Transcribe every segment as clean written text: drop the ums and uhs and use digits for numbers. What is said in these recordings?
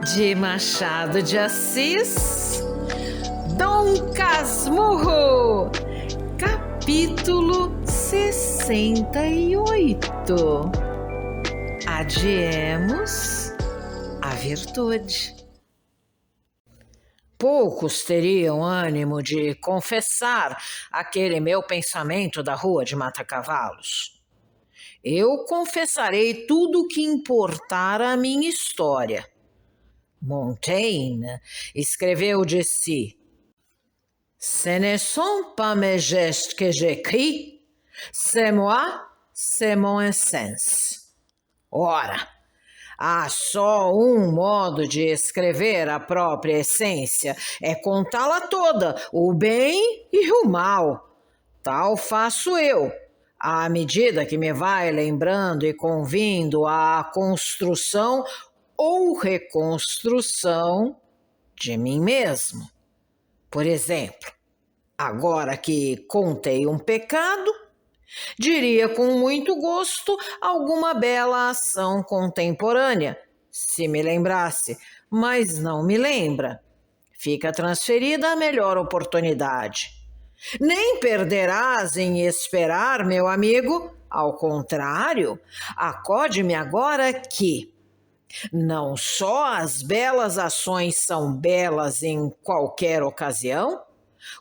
de Machado de Assis, Dom Casmurro, capítulo 68. Adiemos a virtude. Poucos teriam ânimo de confessar aquele meu pensamento da rua de Mata-Cavalos. Eu confessarei tudo o que importar à minha história. Montaigne escreveu de si: Ce ne sont pas mes gestes que j'écris, c'est moi, c'est mon essence. Ora, há só um modo de escrever a própria essência, é contá-la toda, o bem e o mal. Tal faço eu, à medida que me vai lembrando e convindo à construção ou reconstrução de mim mesmo. Por exemplo, agora que contei um pecado, diria com muito gosto alguma bela ação contemporânea, se me lembrasse, mas não me lembra. Fica transferida a melhor oportunidade. Nem perderás em esperar, meu amigo. Ao contrário, acode-me agora que não só as belas ações são belas em qualquer ocasião,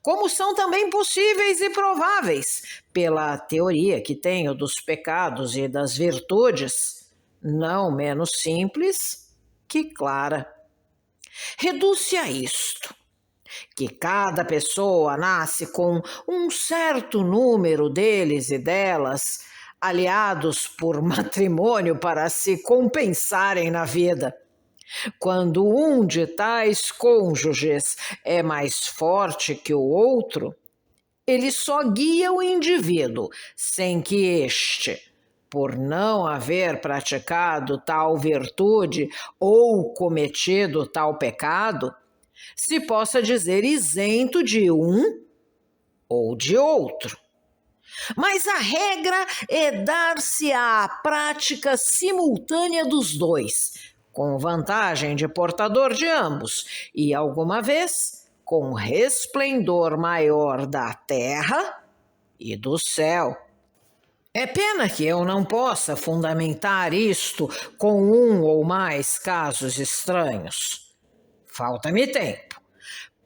como são também possíveis e prováveis, pela teoria que tenho dos pecados e das virtudes, não menos simples que clara. Reduz-se a isto, que cada pessoa nasce com um certo número deles e delas, aliados por matrimônio para se compensarem na vida. Quando um de tais cônjuges é mais forte que o outro, ele só guia o indivíduo, sem que este, por não haver praticado tal virtude ou cometido tal pecado, se possa dizer isento de um ou de outro. Mas a regra é dar-se à prática simultânea dos dois, com vantagem de portador de ambos, e alguma vez com resplendor maior da terra e do céu. É pena que eu não possa fundamentar isto com um ou mais casos estranhos. Falta-me tempo.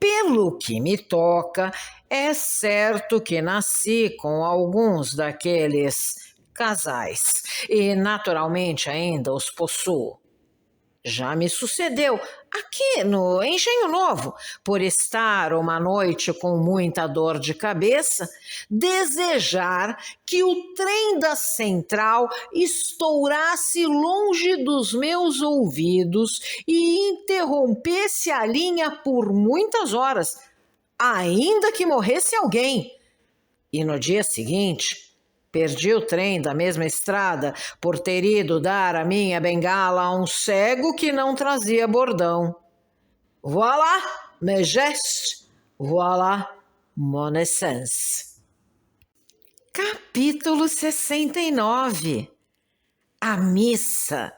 Pelo que me toca, é certo que nasci com alguns daqueles casais e naturalmente ainda os possuo. Já me sucedeu aqui no Engenho Novo, por estar uma noite com muita dor de cabeça, desejar que o trem da central estourasse longe dos meus ouvidos e interrompesse a linha por muitas horas, ainda que morresse alguém. E no dia seguinte, perdi o trem da mesma estrada por ter ido dar a minha bengala a um cego que não trazia bordão. Voilà mes gestes, voilà mon essence. Capítulo 69. A missa.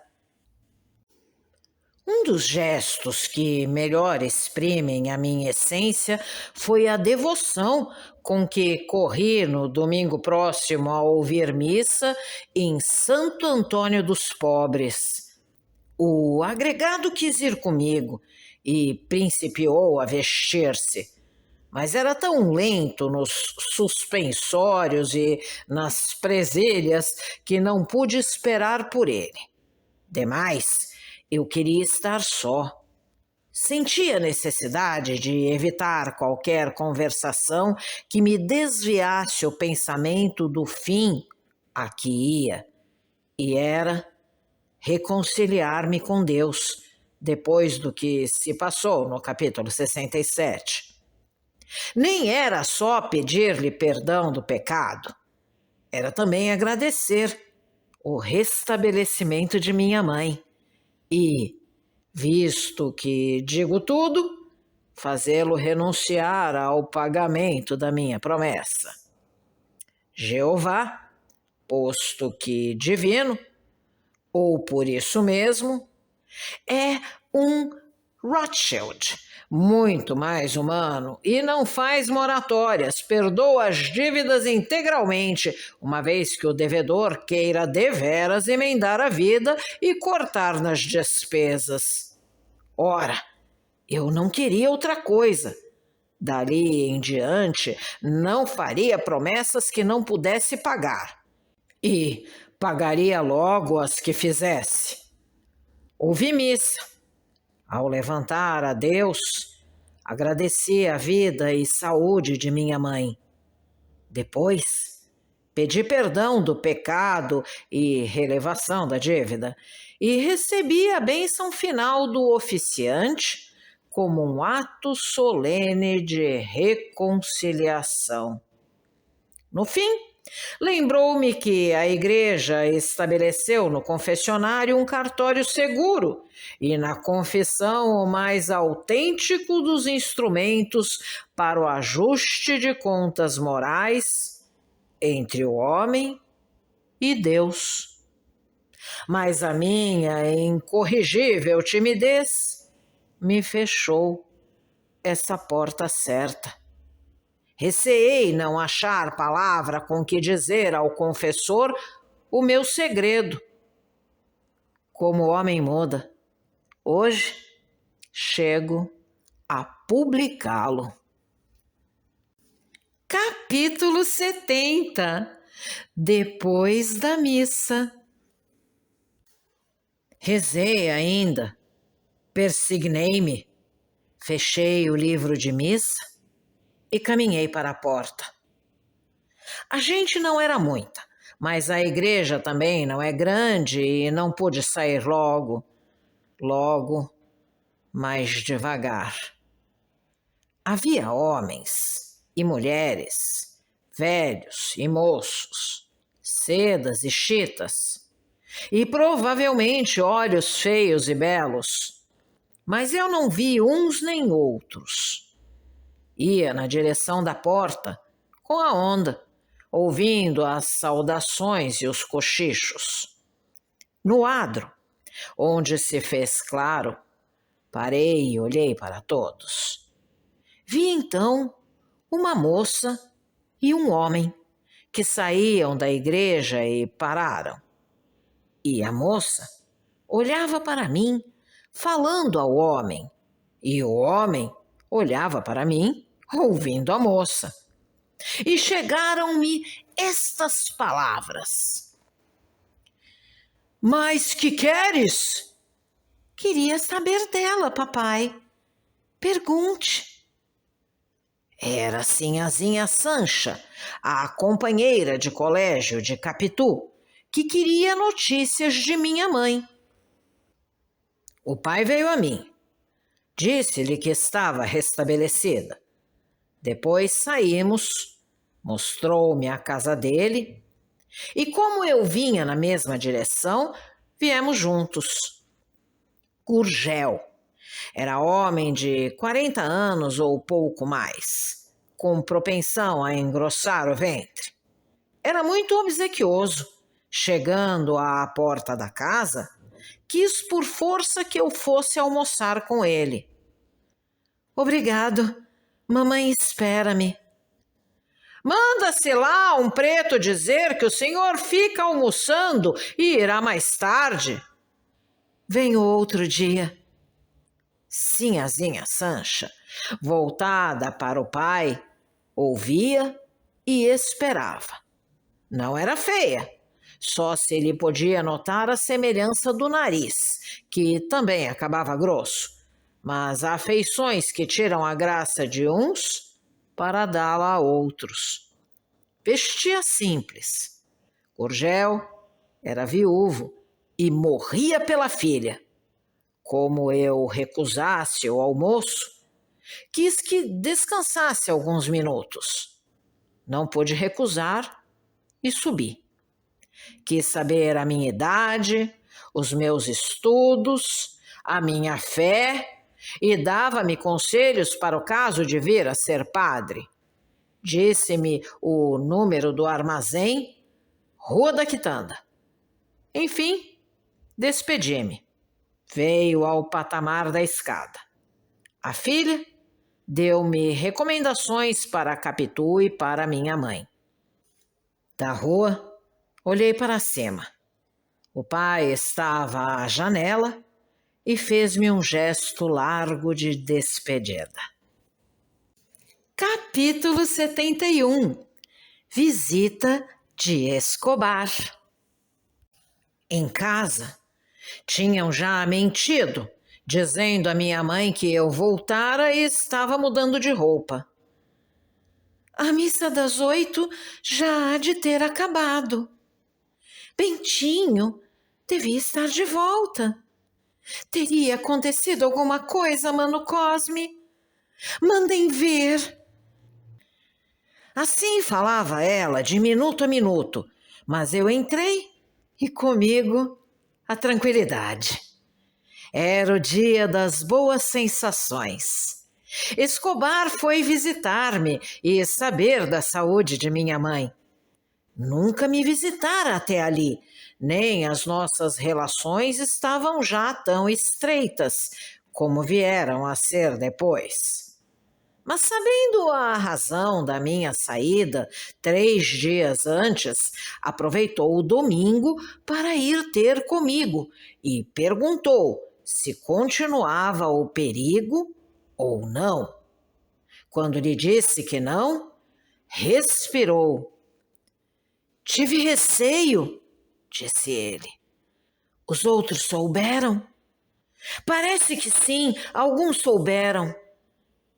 Um dos gestos que melhor exprimem a minha essência foi a devoção com que corri no domingo próximo a ouvir missa em Santo Antônio dos Pobres. O agregado quis ir comigo e principiou a vestir-se, mas era tão lento nos suspensórios e nas presilhas que não pude esperar por ele. Demais, eu queria estar só. Sentia necessidade de evitar qualquer conversação que me desviasse o pensamento do fim a que ia, e era reconciliar-me com Deus, depois do que se passou no capítulo 67. Nem era só pedir-lhe perdão do pecado, era também agradecer o restabelecimento de minha mãe e, visto que digo tudo, fazê-lo renunciar ao pagamento da minha promessa. Jeová, posto que divino, ou por isso mesmo, é um Rothschild, muito mais humano, e não faz moratórias, perdoa as dívidas integralmente, uma vez que o devedor queira deveras emendar a vida e cortar nas despesas. Ora, eu não queria outra coisa. Dali em diante, não faria promessas que não pudesse pagar. E pagaria logo as que fizesse. Ouvi missa. Ao levantar a Deus, agradeci a vida e saúde de minha mãe. Depois, pedi perdão do pecado e relevação da dívida e recebi a bênção final do oficiante como um ato solene de reconciliação. No fim, lembrou-me que a igreja estabeleceu no confessionário um cartório seguro e na confissão o mais autêntico dos instrumentos para o ajuste de contas morais entre o homem e Deus. Mas a minha incorrigível timidez me fechou essa porta certa. Receei não achar palavra com que dizer ao confessor o meu segredo. Como o homem muda, hoje chego a publicá-lo. Capítulo 70. Depois da missa. Rezei ainda, persignei-me, fechei o livro de missa e caminhei para a porta. A gente não era muita, mas a igreja também não é grande e não pude sair logo, mais devagar. Havia homens e mulheres, velhos e moços, sedas e chitas, e provavelmente olhos feios e belos, mas eu não vi uns nem outros. Ia na direção da porta, com a onda, ouvindo as saudações e os cochichos. No adro, onde se fez claro, parei e olhei para todos. Vi então uma moça e um homem que saíam da igreja e pararam. E a moça olhava para mim, falando ao homem, e o homem olhava para mim, ouvindo a moça. E chegaram-me estas palavras: Mas que queres? Queria saber dela, papai. Pergunte. Era sinhazinha Sancha, a companheira de colégio de Capitu, que queria notícias de minha mãe. O pai veio a mim. Disse-lhe que estava restabelecida. Depois saímos, mostrou-me a casa dele, e como eu vinha na mesma direção, viemos juntos. Gurgel era homem de 40 anos ou pouco mais, com propensão a engrossar o ventre. Era muito obsequioso. Chegando à porta da casa, quis por força que eu fosse almoçar com ele. Obrigado, mamãe espera-me. Manda-se lá um preto dizer que o senhor fica almoçando e irá mais tarde. Venho outro dia. Sinhazinha Sancha, voltada para o pai, ouvia e esperava. Não era feia, só se lhe podia notar a semelhança do nariz, que também acabava grosso, mas há feições que tiram a graça de uns para dá-la a outros. Vestia simples. Gurgel era viúvo e morria pela filha. Como eu recusasse o almoço, quis que descansasse alguns minutos. Não pude recusar e subi. Quis saber a minha idade, os meus estudos, a minha fé e dava-me conselhos para o caso de vir a ser padre. Disse-me o número do armazém, Rua da Quitanda. Enfim, despedi-me. Veio ao patamar da escada. A filha deu-me recomendações para a Capitu e para minha mãe. Da rua, olhei para cima. O pai estava à janela e fez-me um gesto largo de despedida. Capítulo 71. Visita de Escobar. Em casa, tinham já mentido, dizendo à minha mãe que eu voltara e estava mudando de roupa. A missa das 8 já há de ter acabado. Bentinho devia estar de volta. Teria acontecido alguma coisa, Mano Cosme? Mandem ver. Assim falava ela de minuto a minuto, mas eu entrei e comigo a tranquilidade. Era o dia das boas sensações. Escobar foi visitar-me e saber da saúde de minha mãe. Nunca me visitara até ali, nem as nossas relações estavam já tão estreitas como vieram a ser depois. Mas sabendo a razão da minha saída 3 dias antes, aproveitou o domingo para ir ter comigo e perguntou se continuava o perigo ou não. Quando lhe disse que não, respirou. Tive receio, disse ele. Os outros souberam? Parece que sim, alguns souberam.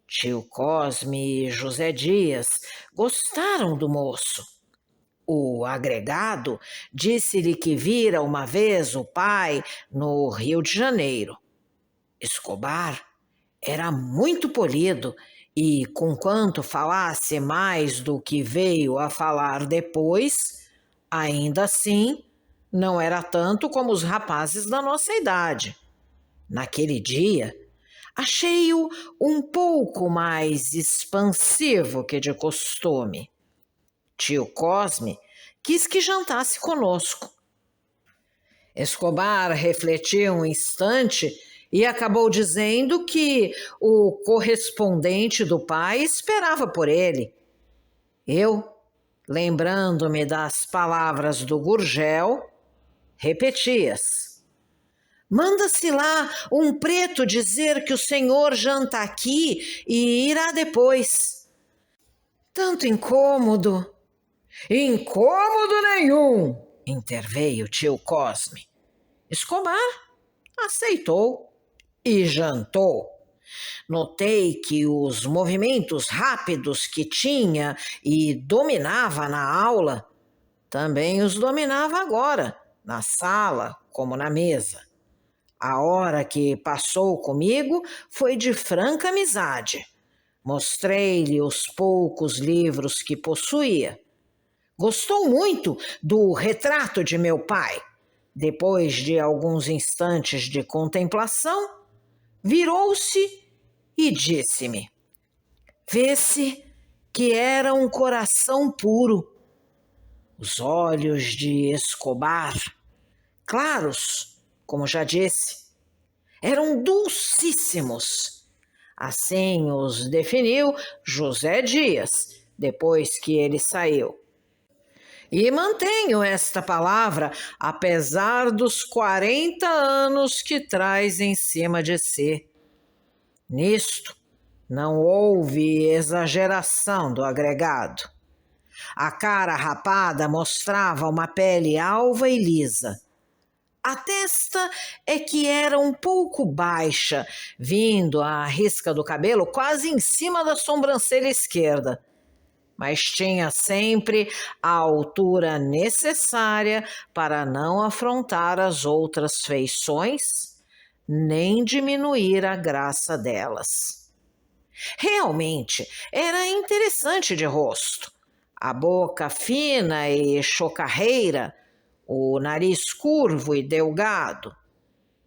Tio Cosme e José Dias gostaram do moço. O agregado disse-lhe que vira uma vez o pai no Rio de Janeiro. Escobar era muito polido e, conquanto falasse mais do que veio a falar depois, ainda assim não era tanto como os rapazes da nossa idade. Naquele dia, achei-o um pouco mais expansivo que de costume. Tio Cosme quis que jantasse conosco. Escobar refletiu um instante e acabou dizendo que o correspondente do pai esperava por ele. Eu, lembrando-me das palavras do Gurgel, repeti-as. Manda-se lá um preto dizer que o senhor janta aqui e irá depois. Tanto incômodo. Incômodo nenhum, interveio tio Cosme. Escobar aceitou e jantou. Notei que os movimentos rápidos que tinha e dominava na aula, também os dominava agora, na sala como na mesa. A hora que passou comigo foi de franca amizade. Mostrei-lhe os poucos livros que possuía. Gostou muito do retrato de meu pai. Depois de alguns instantes de contemplação, virou-se e disse-me: vê-se que era um coração puro. Os olhos de Escobar, claros, como já disse, eram dulcíssimos. Assim os definiu José Dias, depois que ele saiu. E mantenho esta palavra, apesar dos 40 anos que traz em cima de si. Nisto, não houve exageração do agregado. A cara rapada mostrava uma pele alva e lisa. A testa é que era um pouco baixa, vindo a risca do cabelo quase em cima da sobrancelha esquerda. Mas tinha sempre a altura necessária para não afrontar as outras feições, nem diminuir a graça delas. Realmente era interessante de rosto, a boca fina e chocarreira, o nariz curvo e delgado.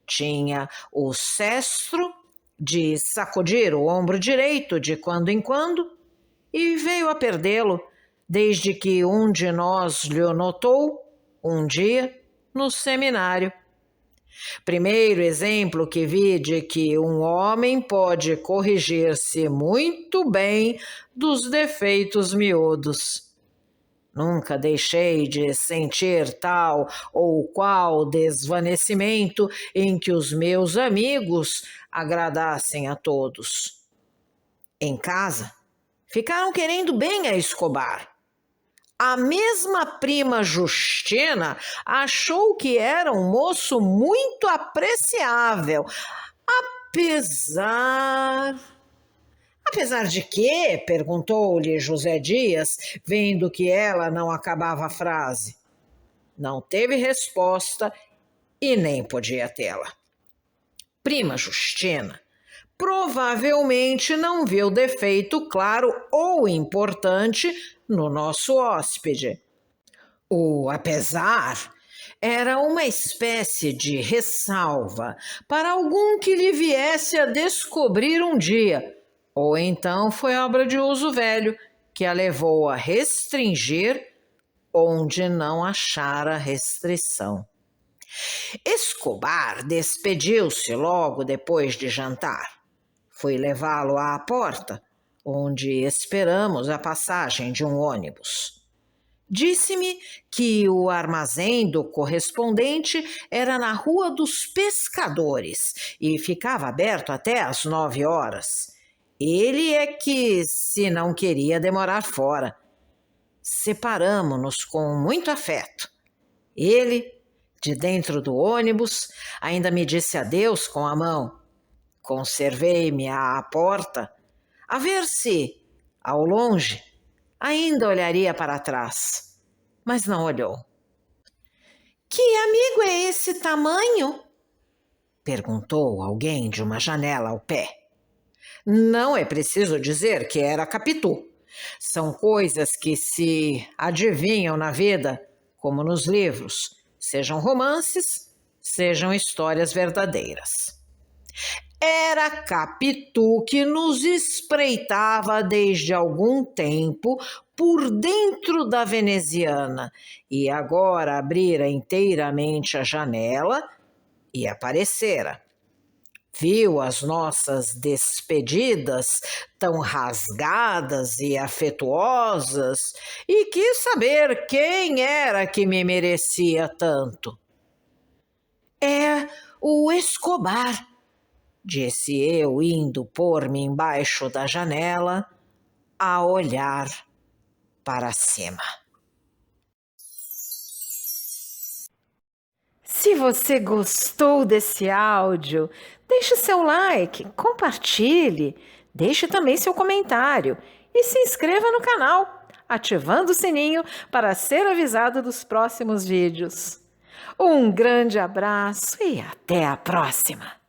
Tinha o cestro de sacudir o ombro direito de quando em quando, e veio a perdê-lo desde que um de nós lhe notou, um dia, no seminário. Primeiro exemplo que vi de que um homem pode corrigir-se muito bem dos defeitos miúdos. Nunca deixei de sentir tal ou qual desvanecimento em que os meus amigos agradassem a todos. Em casa, ficaram querendo bem a Escobar. A mesma prima Justina achou que era um moço muito apreciável, apesar... Apesar de quê? Perguntou-lhe José Dias, vendo que ela não acabava a frase. Não teve resposta e nem podia tê-la. Prima Justina provavelmente não viu defeito claro ou importante no nosso hóspede. O apesar era uma espécie de ressalva para algum que lhe viesse a descobrir um dia, ou então foi obra de uso velho que a levou a restringir onde não achara restrição. Escobar despediu-se logo depois de jantar. Fui levá-lo à porta, onde esperamos a passagem de um ônibus. Disse-me que o armazém do correspondente era na Rua dos Pescadores e ficava aberto até às 9 horas. Ele é que se não queria demorar fora. Separamo-nos com muito afeto. Ele, de dentro do ônibus, ainda me disse adeus com a mão. Conservei-me à porta, a ver se, ao longe, ainda olharia para trás, mas não olhou. Que amigo é esse tamanho? Perguntou alguém de uma janela ao pé. Não é preciso dizer que era Capitu. São coisas que se adivinham na vida, como nos livros, sejam romances, sejam histórias verdadeiras. Era Capitu que nos espreitava desde algum tempo por dentro da veneziana e agora abrira inteiramente a janela e aparecera. Viu as nossas despedidas tão rasgadas e afetuosas e quis saber quem era que me merecia tanto. É o Escobar, disse eu, indo pôr-me embaixo da janela a olhar para cima. Se você gostou desse áudio, deixe seu like, compartilhe, deixe também seu comentário e se inscreva no canal, ativando o sininho para ser avisado dos próximos vídeos. Um grande abraço e até a próxima!